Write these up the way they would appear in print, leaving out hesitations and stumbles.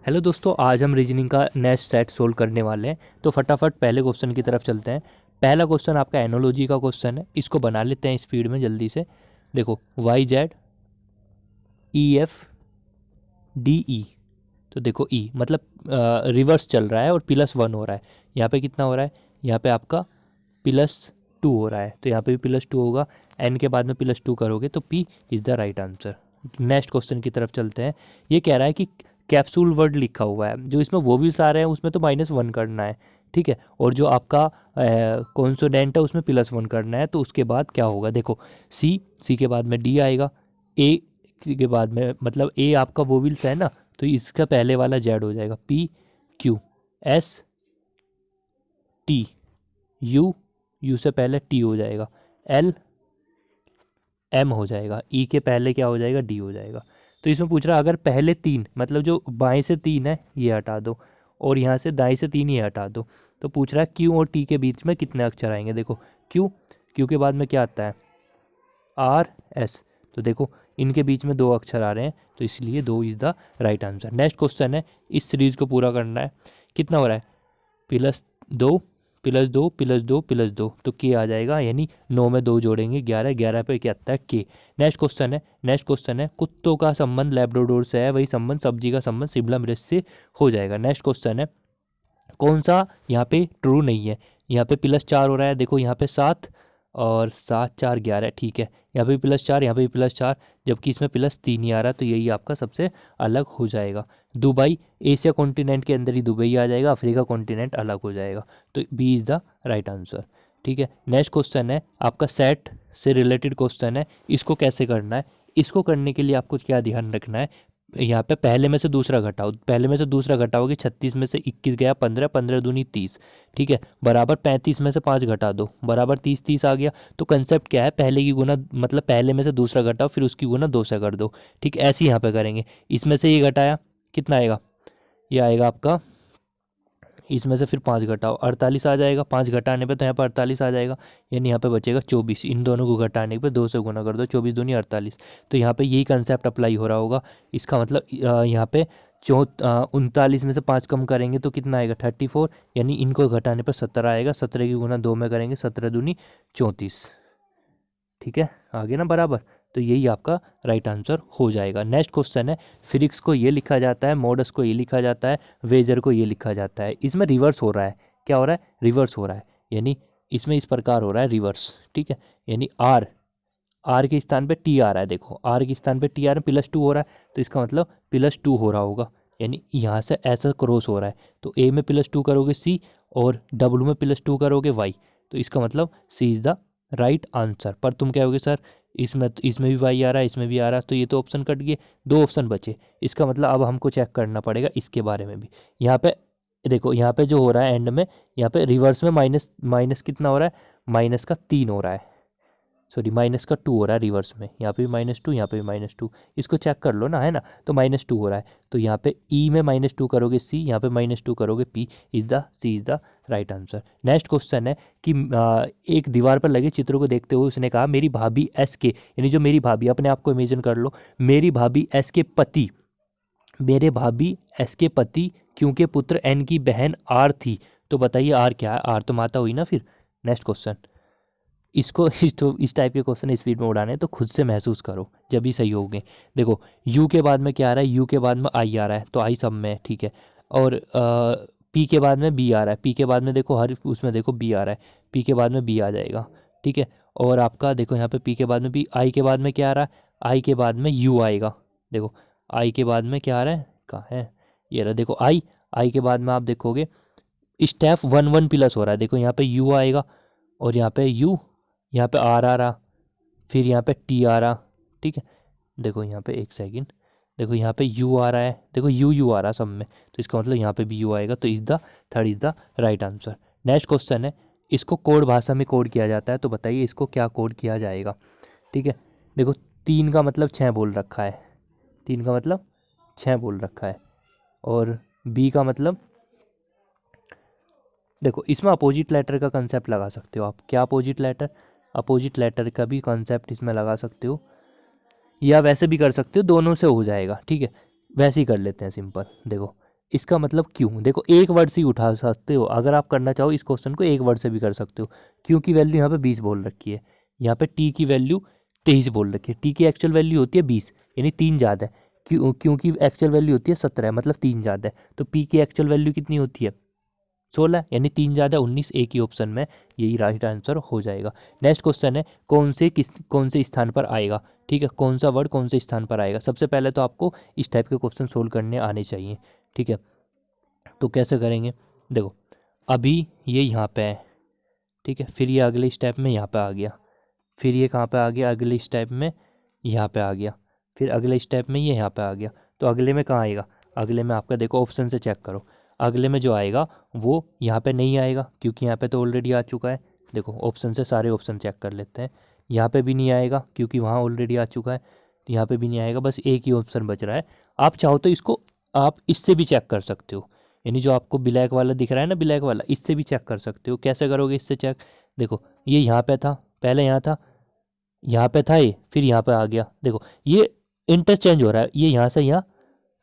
Hello दोस्तों, आज हम रीजनिंग का नेक्स्ट सेट सोल्व करने वाले हैं। तो फटाफट पहले क्वेश्चन की तरफ चलते हैं। पहला क्वेश्चन आपका एनोलॉजी का क्वेश्चन है, इसको बना लेते हैं स्पीड में जल्दी से। देखो Y Z E F D E, तो देखो ई मतलब रिवर्स चल रहा है और +1 हो रहा है। यहाँ पे कितना हो रहा है? यहाँ पे आपका +2 हो रहा है, तो यहाँ पे भी +2 होगा। एन के बाद में +2 करोगे तो P is the right answer. Next question की तरफ चलते हैं। ये कह रहा है कि कैप्सूल वर्ड लिखा हुआ है, जो इसमें वोवेल्स आ रहे हैं उसमें तो -1 करना है, ठीक है। और जो आपका कॉन्सोनेंट है उसमें +1 करना है। तो उसके बाद क्या होगा? देखो सी के बाद में डी आएगा, ए के बाद में मतलब ए आपका वोवेल्स है ना, तो इसका पहले वाला जेड हो जाएगा। P Q S T, you से पहले टी हो जाएगा, एल एम हो जाएगा, ई के पहले क्या हो जाएगा? डी हो जाएगा। तो इसमें पूछ रहा अगर पहले 3 मतलब जो बाएं से 3 है ये हटा दो और यहाँ से दाएं से 3 ये हटा दो, तो पूछ रहा है क्यू और टी के बीच में कितने अक्षर आएंगे। देखो क्यू के बाद में क्या आता है? आर एस, तो देखो इनके बीच में 2 अक्षर आ रहे हैं, तो इसलिए 2 is the right answer. Next question है, इस सीरीज को पूरा करना है। कितना हो रहा है? +2 +2 +2 +2, तो के आ जाएगा, यानी 9 में 2 जोड़ेंगे 11, 11 पे क्या आता है? के। नेक्स्ट क्वेश्चन है कुत्तों का संबंध लेब्राडोर से है, वही संबंध सब्जी का संबंध शिमला मिर्च से हो जाएगा। नेक्स्ट क्वेश्चन है कौन सा यहाँ पे ट्रू नहीं है? यहाँ पे +4 हो रहा है, देखो यहाँ पे 7 और 7 4 11, ठीक है। यहाँ पे भी +4, यहाँ पे भी +4, जबकि इसमें +3 ही आ रहा है, तो यही आपका सबसे अलग हो जाएगा। दुबई एशिया कॉन्टिनेंट के अंदर ही दुबई आ जाएगा, अफ्रीका कॉन्टिनेंट अलग हो जाएगा, तो B is the right answer, ठीक है। नेक्स्ट क्वेश्चन है आपका सेट से रिलेटेड क्वेश्चन है, इसको कैसे करना है? इसको करने के लिए आपको क्या ध्यान रखना है? यहाँ पे पहले में से दूसरा घटाओ, पहले में से दूसरा घटाओगे 36 में से 21 गया 15, 15 दूनी 30, ठीक है, बराबर 35 में से 5 घटा दो, बराबर 30, 30 आ गया। तो कंसेप्ट क्या है? पहले की गुना मतलब पहले में से दूसरा घटाओ फिर उसकी गुना 2 से कर दो, ठीक। ऐसे यहाँ पे करेंगे। इसमें से ये घटाया, कितना आएगा? ये आएगा आपका, इसमें से फिर 5 घटाओ 48 आ जाएगा, 5 घटाने पे तो यहाँ पर 48 आ जाएगा, यानी यहाँ पे बचेगा 24। इन दोनों को घटाने पे 2 से गुना कर दो, 24 दूनी 48। तो यहाँ पे यही कंसेप्ट अप्लाई हो रहा होगा। इसका मतलब यहाँ पे 39 में से 5 कम करेंगे तो कितना आएगा? 34, यानी इनको घटाने पर 17 आएगा। 17 की गुना 2 में करेंगे, 17 दूनी 34, ठीक है, आगे ना बराबर। तो यही आपका राइट आंसर हो जाएगा। नेक्स्ट क्वेश्चन है फिजिक्स को ये लिखा जाता है, मॉडस को ये लिखा जाता है, वेजर को ये लिखा जाता है। इसमें रिवर्स हो रहा है, क्या हो रहा है? रिवर्स हो रहा है, यानी इसमें इस प्रकार हो रहा है रिवर्स, ठीक है। यानी आर के स्थान पे टी आ रहा है, देखो आर के स्थान पे टी आ रहा है, +2 हो रहा है, तो इसका मतलब +2 हो रहा होगा, यानी यहाँ से ऐसा क्रॉस हो रहा है। तो ए में +2 करोगे सी, और डब्लू में +2 करोगे वाई, तो इसका मतलब सी इज़ द राइट आंसर। पर तुम कहोगे सर इसमें भी वाई आ रहा है, इसमें भी आ रहा है, तो ये तो ऑप्शन कट गए, 2 ऑप्शन बचे। इसका मतलब अब हमको चेक करना पड़ेगा इसके बारे में भी। यहाँ पे देखो, यहाँ पे जो हो रहा है एंड में, यहाँ पे रिवर्स में माइनस माइनस कितना हो रहा है? -3 हो रहा है, सॉरी -2 हो रहा है रिवर्स में। यहाँ पे भी -2, यहाँ पे भी -2, इसको चेक कर लो ना, है ना। तो -2 हो रहा है, तो यहाँ पे ई में -2 करोगे सी, यहाँ पे -2 करोगे P, C is the right answer. Next question है कि एक दीवार पर लगे चित्रों को देखते हुए उसने कहा मेरी भाभी एस के, यानी जो मेरी भाभी, अपने आप को इमेजिन कर लो, मेरी भाभी एस के पति, मेरे भाभी एस के पति क्योंकि पुत्र एन की बहन आर थी। तो बताइए आर क्या है? आर तो माता हुई ना फिर। नेक्स्ट क्वेश्चन, इसको इस टाइप के क्वेश्चन स्पीड में उड़ाने तो खुद से महसूस करो, जब भी सही होंगे। देखो यू के बाद में क्या आ रहा है? यू के बाद में आई आ रहा है, तो आई सब में है, ठीक है। और पी के बाद में बी आ रहा है, पी के बाद में देखो हर उसमें देखो बी आ रहा है, पी के बाद में बी आ जाएगा, ठीक है। और आपका देखो यहाँ पे पी के बाद में बी, आई के बाद में क्या आ रहा है? आई के बाद में यू आएगा, देखो आई के बाद में क्या आ रहा है? कहाँ है? ये रहा, देखो आई के बाद में आप देखोगे स्टेप 1 1 प्लस हो रहा है, देखो यहाँ पे यू आएगा, और यहाँ पे यू, यहाँ पे आर आ रहा, फिर यहाँ पे टी आ रहा, ठीक है। देखो यहाँ पे एक सेकंड, देखो यहाँ पे यू आ रहा है, देखो यू आ रहा सब में, तो इसका मतलब यहाँ पे भी यू आएगा, तो third is the right answer. Next question है, इसको कोड भाषा में कोड किया जाता है, तो बताइए इसको क्या कोड किया जाएगा, ठीक है। देखो 3 का मतलब 6 बोल रखा है, 3 का मतलब 6 बोल रखा है, और बी का मतलब, देखो इसमें अपोजिट लेटर का कंसेप्ट लगा सकते हो आप। क्या अपोजिट लेटर? अपोजिट लेटर का भी कंसेप्ट इसमें लगा सकते हो, या वैसे भी कर सकते हो, दोनों से हो जाएगा, ठीक है। वैसे ही कर लेते हैं सिंपल। देखो इसका मतलब क्यों, देखो एक वर्ड से ही उठा सकते हो, अगर आप करना चाहो इस क्वेश्चन को एक वर्ड से भी कर सकते हो। क्यू की वैल्यू यहाँ पे 20 बोल रखी है, यहाँ पे टी की वैल्यू 23 बोल रखी है। टी की एक्चुअल वैल्यू होती है 20, यानी 3 ज़्यादा है। क्यू की एक्चुअल वैल्यू होती है 17, मतलब 3 ज़्यादा है। तो पी की एक्चुअल वैल्यू कितनी होती है 16, यानी 3 ज़्यादा 19, एक ही ऑप्शन में यही राइट आंसर हो जाएगा। नेक्स्ट क्वेश्चन है कौन से स्थान पर आएगा, ठीक है, कौन सा वर्ड कौन से स्थान पर आएगा। सबसे पहले तो आपको इस टाइप के क्वेश्चन सोल्व करने आने चाहिए, ठीक है। तो कैसे करेंगे, देखो अभी ये यहाँ पे है, ठीक है, फिर ये अगले स्टेप में यहाँ पे आ गया, फिर ये कहाँ पे आ गया, अगले स्टेप में यहाँ पे आ गया, फिर अगले स्टेप में ये यहाँ पे आ गया। तो अगले में कहाँ आएगा, अगले में आपका देखो ऑप्शन से चेक करो, अगले में जो आएगा वो यहाँ पे नहीं आएगा, क्योंकि यहाँ पे तो ऑलरेडी आ चुका है। देखो ऑप्शन से सारे ऑप्शन चेक कर लेते हैं, यहाँ पे भी नहीं आएगा क्योंकि वहाँ ऑलरेडी आ चुका है, तो यहाँ पे भी नहीं आएगा, बस एक ही ऑप्शन बच रहा है। आप चाहो तो इसको आप इससे भी चेक कर सकते हो, यानी जो आपको ब्लैक वाला दिख रहा है ना, ब्लैक वाला, इससे भी चेक कर सकते हो। कैसे करोगे इससे चेक, देखो ये यहाँ पे था, पहले यहाँ था, यहाँ पे था ये, फिर यहाँ पे आ गया, देखो ये इंटरचेंज हो रहा है, ये यहाँ से यहाँ,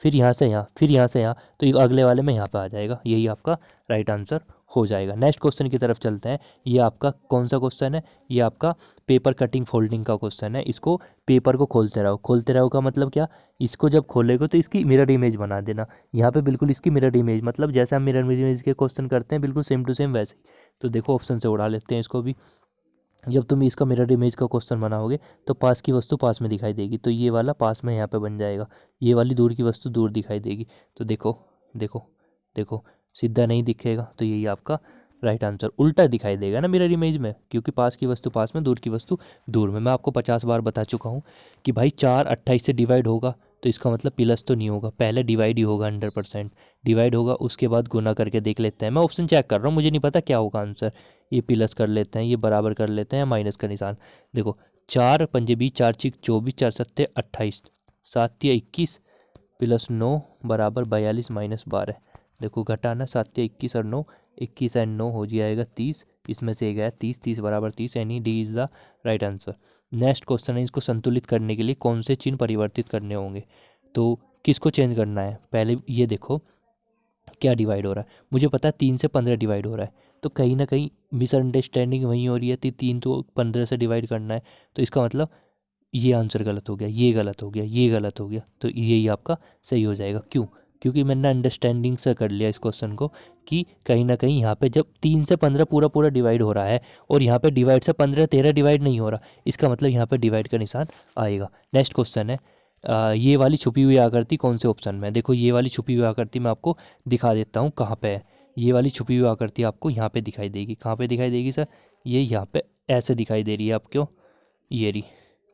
फिर यहाँ से यहाँ, फिर यहाँ से यहाँ, तो ये अगले वाले में यहाँ पे आ जाएगा, यही आपका राइट आंसर हो जाएगा। नेक्स्ट क्वेश्चन की तरफ चलते हैं। ये आपका कौन सा क्वेश्चन है, ये आपका पेपर कटिंग फोल्डिंग का क्वेश्चन है। इसको पेपर को खोलते रहो का मतलब क्या, इसको जब खोलेगा तो इसकी मिरर इमेज बना देना, यहाँ पे बिल्कुल इसकी मिरर इमेज, मतलब जैसे हम मिरर इमेज के क्वेश्चन करते हैं बिल्कुल सेम टू सेम वैसे ही। तो देखो ऑप्शन से उड़ा लेते हैं इसको भी। जब तुम इसका मिरर इमेज का क्वेश्चन बनाओगे तो पास की वस्तु पास में दिखाई देगी, तो ये वाला पास में यहाँ पे बन जाएगा, ये वाली दूर की वस्तु दूर दिखाई देगी। तो देखो देखो देखो सीधा नहीं दिखेगा, तो यही आपका राइट आंसर, उल्टा दिखाई देगा ना मिरर इमेज में, क्योंकि पास की वस्तु पास में, दूर की वस्तु दूर में। मैं आपको 50 बार बता चुका हूँ कि भाई 4 28 से डिवाइड होगा तो इसका मतलब प्लस तो नहीं होगा, पहले डिवाइड ही होगा, 100% डिवाइड होगा, उसके बाद गुना करके देख लेते हैं। मैं ऑप्शन चेक कर रहा हूँ, मुझे नहीं पता क्या होगा आंसर। ये प्लस कर लेते हैं, ये बराबर कर लेते हैं, माइनस का निशान। देखो 4 पंजे 20, 4 6 24, 4 7 28, 7 21 प्लस 9 बराबर 42 माइनस 12। देखो घटाना, 7 21 और 9, 21 एंड 9 हो जाएगा 30, इसमें से गया 30, 30 बराबर 30, यानी D is the right answer. Next question है, इसको संतुलित करने के लिए कौन से चिन्ह परिवर्तित करने होंगे। तो किसको चेंज करना है, पहले ये देखो क्या डिवाइड हो रहा है, मुझे पता है 3 से 15 डिवाइड हो रहा है, तो कहीं ना कहीं मिसअंडरस्टैंडिंग वहीं हो रही है। 3 तो 15 से डिवाइड करना है, तो इसका मतलब ये आंसर गलत हो गया, ये गलत हो गया, ये गलत हो गया, तो यही आपका सही हो जाएगा। क्यों, क्योंकि मैंने अंडरस्टैंडिंग से कर लिया इस क्वेश्चन को कि कहीं ना कहीं यहाँ पे जब 3 से 15 पूरा पूरा डिवाइड हो रहा है और यहाँ पे डिवाइड से 15 13 डिवाइड नहीं हो रहा, इसका मतलब यहाँ पे डिवाइड का निशान आएगा। नेक्स्ट क्वेश्चन है, ये वाली छुपी हुई आकृति कौन से ऑप्शन में है। देखो ये वाली छुपी हुई आकृति मैं आपको दिखा देता हूँ कहाँ पे है। ये वाली छुपी हुई आकृति आपको यहाँ पे दिखाई देगी, कहाँ पे दिखाई देगी सर, ये यहाँ पे ऐसे दिखाई दे रही है आपको, ये रही,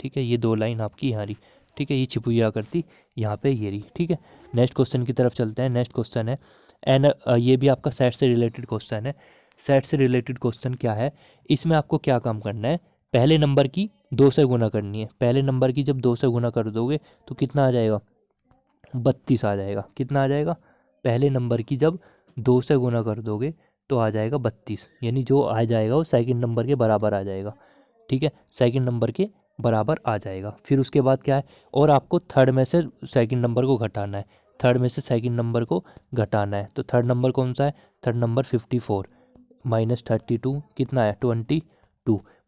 ठीक है, ये 2 लाइन आपकी यहाँ रही, ठीक है, ये छुपी हुई आकृति यहाँ पे ये रही, ठीक है। नेक्स्ट क्वेश्चन की तरफ चलते हैं। नेक्स्ट क्वेश्चन है ये भी आपका सेट से रिलेटेड क्वेश्चन है। सेट से रिलेटेड क्वेश्चन क्या है, इसमें आपको क्या काम करना है, पहले नंबर की 2 से गुना करनी है। पहले नंबर की जब 2 से गुना कर दोगे तो कितना आ जाएगा, 32 आ जाएगा। कितना आ जाएगा, पहले नंबर की जब 2 से गुना कर दोगे तो आ जाएगा 32, यानी जो आ जाएगा वो सेकंड नंबर के बराबर आ जाएगा, ठीक है, सेकंड नंबर के बराबर आ जाएगा। फिर उसके बाद क्या है, और आपको थर्ड में से सेकंड नंबर को घटाना है, थर्ड में से सेकंड नंबर को घटाना है। तो थर्ड नंबर कौन सा है, थर्ड नंबर 54 माइनस 32 कितना है 22।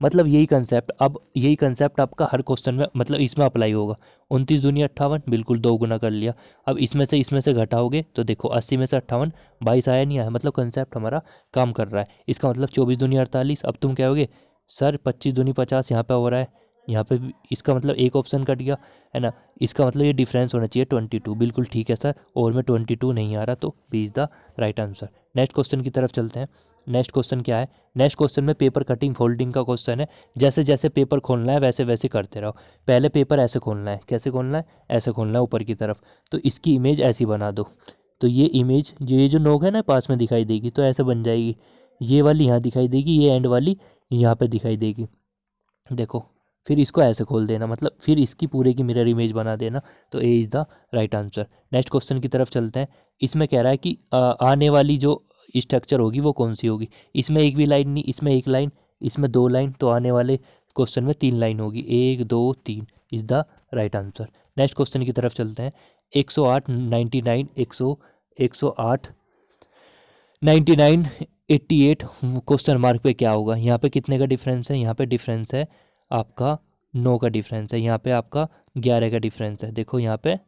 मतलब यही कंसेप्ट, अब यही कंसेप्ट आपका हर क्वेश्चन में, मतलब इसमें अप्लाई होगा। 29 दूनी 58, बिल्कुल 2 गुना कर लिया। अब इसमें से घटाओगे तो देखो 80 में से 58 22 आया नहीं आया, मतलब कंसेप्ट हमारा काम कर रहा है। इसका मतलब 24 दूनी 48। अब तुम कहोगे सर 25 दूनी 50 यहाँ पे हो रहा है, यहाँ पे भी, इसका मतलब एक ऑप्शन कट गया है ना, इसका मतलब ये डिफरेंस होना चाहिए 22। बिल्कुल ठीक है सर, और में 22 नहीं आ रहा, तो B is the right answer. Next question की तरफ चलते हैं। नेक्स्ट क्वेश्चन क्या है, नेक्स्ट क्वेश्चन में पेपर कटिंग फोल्डिंग का क्वेश्चन है। जैसे जैसे पेपर खोलना है वैसे वैसे करते रहो। पहले पेपर ऐसे खोलना है, कैसे खोलना है, ऐसे खोलना है ऊपर की तरफ, तो इसकी इमेज ऐसी बना दो। तो ये इमेज ये जो नोक है ना पास में दिखाई देगी, तो ऐसे बन जाएगी, ये वाली यहाँ दिखाई देगी, ये एंड वाली यहाँ पे दिखाई देगी। देखो फिर इसको ऐसे खोल देना, मतलब फिर इसकी पूरे की मिरर इमेज बना देना, तो A is the right answer. Next question की तरफ चलते हैं। इसमें कह रहा है कि आने वाली जो स्ट्रक्चर होगी वो कौन सी होगी। इसमें एक भी लाइन नहीं, इसमें एक लाइन, इसमें 2 लाइन, तो आने वाले क्वेश्चन में 3 लाइन होगी, 1 2 3 is the right answer. Next question की तरफ चलते हैं। 108 99 100 108, 99, 88 क्वेश्चन मार्क पे क्या होगा? यहाँ पे कितने का डिफरेंस है? यहाँ पे डिफरेंस है आपका 9 का डिफरेंस है, यहाँ पे आपका 11 का डिफरेंस है। देखो यहाँ पे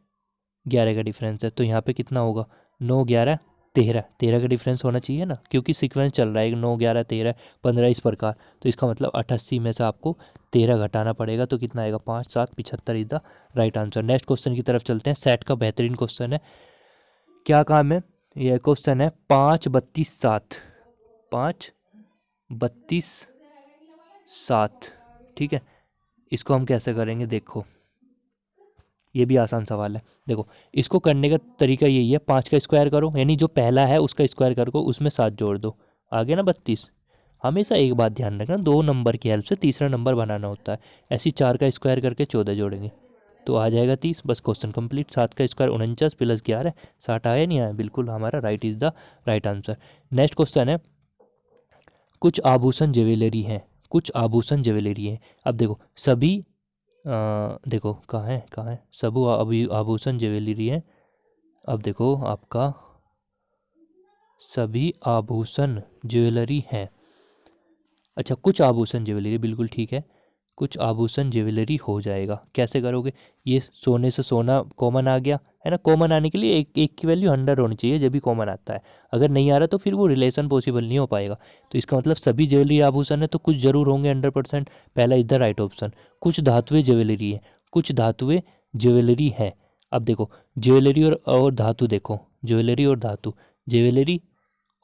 11 का डिफरेंस है, तो यहाँ पे कितना होगा? 9, 11, 13, 13 का डिफरेंस होना चाहिए ना, क्योंकि सीक्वेंस चल रहा है 9, 11, 13, 15 इस प्रकार। तो इसका मतलब 88 में से आपको 13 घटाना पड़ेगा, तो कितना आएगा? 5, 7, 75 is the right answer. Next question की तरफ चलते हैं। सेट का बेहतरीन क्वेश्चन है। क्या काम है? यह क्वेश्चन है 5, 32, 7, 5, 32, 7। ठीक है, इसको हम कैसे करेंगे? देखो ये भी आसान सवाल है। देखो इसको करने का तरीका यही है, 5 का स्क्वायर करो, यानी जो पहला है उसका स्क्वायर करो, उसमें 7 जोड़ दो, आ गया ना 32। हमेशा एक बात ध्यान रखना, 2 नंबर की हेल्प से तीसरा नंबर बनाना होता है। ऐसी 4 का स्क्वायर करके 14 जोड़ेंगे तो आ जाएगा 30, बस क्वेश्चन कंप्लीट। 7 का स्क्वायर 49 प्लस 11, 60 आया नहीं आया? बिल्कुल हमारा right is the right answer. Next question है, कुछ आभूषण ज्वेलरी हैं, कुछ आभूषण ज्वेलरी हैं। अब देखो सभी देखो कहाँ है सबू अभी आभूषण ज्वेलरी है। अब देखो आपका सभी आभूषण ज्वेलरी है। अच्छा, कुछ आभूषण ज्वेलरी, बिल्कुल ठीक है, कुछ आभूषण ज्वेलरी हो जाएगा। कैसे करोगे? ये सोने से सोना कॉमन आ गया है ना, कॉमन आने के लिए एक की वैल्यू 100 होनी चाहिए जब भी कॉमन आता है। अगर नहीं आ रहा तो फिर वो रिलेशन पॉसिबल नहीं हो पाएगा। तो इसका मतलब सभी ज्वेलरी आभूषण है, तो कुछ जरूर होंगे 100%। पहला इज द राइट ऑप्शन। कुछ धातुएं ज्वेलरी है, कुछ धातुएं ज्वेलरी है। अब देखो ज्वेलरी और धातु, देखो ज्वेलरी और धातु, ज्वेलरी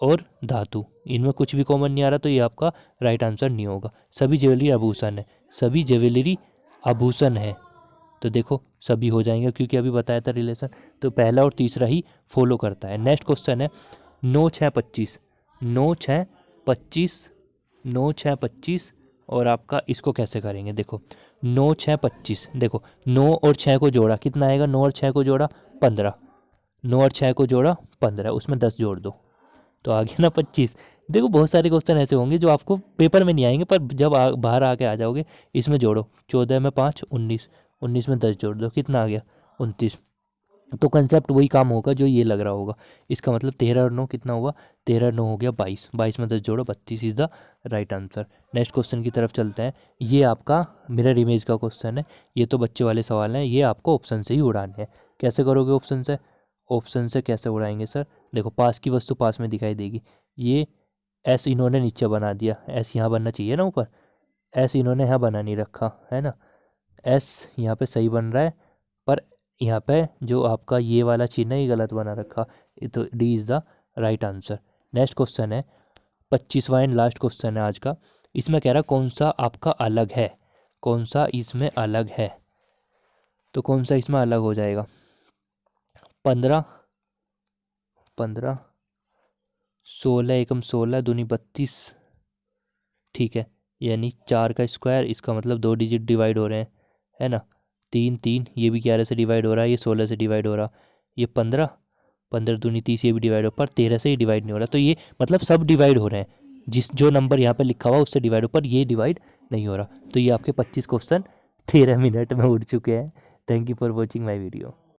और धातु, इनमें कुछ भी कॉमन नहीं आ रहा, तो ये आपका राइट आंसर नहीं होगा। सभी ज्वेलरी आभूषण है, सभी ज्वेलरी आभूषण है, तो देखो सभी हो जाएंगे क्योंकि अभी बताया था रिलेशन। तो पहला और तीसरा ही फॉलो करता है। नेक्स्ट क्वेश्चन है 9, 6, 25, 9, 6, 25, 9, 6, 25, और आपका इसको कैसे करेंगे? देखो 9, 6, 25, देखो 9 और 6 को जोड़ा, कितना आएगा? 9 और 6 को जोड़ा 15, 9 और 6 को जोड़ा 15, उसमें 10 जोड़ दो तो आ गया ना 25। देखो बहुत सारे क्वेश्चन ऐसे होंगे जो आपको पेपर में नहीं आएंगे, पर जब बाहर आके आ जाओगे, इसमें जोड़ो 14 में 5, 19, 19 में 10 जोड़ दो, कितना आ गया? 29। तो कंसेप्ट वही काम होगा जो ये लग रहा होगा। इसका मतलब 13 और 9 कितना हुआ? 13, 9 हो गया 22, 22 में 10 जोड़ो 32 is the right answer. Next question की तरफ चलते हैं। ये आपका मिरर इमेज का क्वेश्चन है। ये तो बच्चे वाले सवाल हैं, ये आपको ऑप्शन से ही उड़ाने हैं। कैसे करोगे ऑप्शन से? ऑप्शन से कैसे उड़ाएंगे सर? देखो पास की वस्तु पास में दिखाई देगी। ये एस इन्होंने नीचे बना दिया, एस यहाँ बनना चाहिए ना ऊपर, एस इन्होंने यहाँ बना नहीं रखा है ना, एस यहाँ पे सही बन रहा है, पर यहाँ पे जो आपका ये वाला चिन्ह है ये गलत बना रखा। तो D is the right answer. Next question है 25वां एंड लास्ट क्वेश्चन है आज का। इसमें कह रहा कौन सा आपका अलग है, कौन सा इसमें अलग है? तो कौन सा इसमें अलग हो जाएगा? 15, 15, 16 एकम 16 दूनी 32, ठीक है, यानी 4 का स्क्वायर, इसका मतलब 2 डिजिट डिवाइड हो रहे हैं, है ना। 3, 3, ये भी 11 से डिवाइड हो रहा है, ये 16 से डिवाइड हो रहा, ये 15, 15 दूनी 30, ये भी डिवाइड हो, पर 13 से ही डिवाइड नहीं हो रहा। तो ये मतलब सब डिवाइड हो रहे हैं, जिस जो नंबर यहाँ पे लिखा हुआ उससे डिवाइड हो, पर ये डिवाइड नहीं हो रहा। तो ये आपके 25 क्वेश्चन 13 मिनट में उड़ चुके हैं। Thank you for watching my video.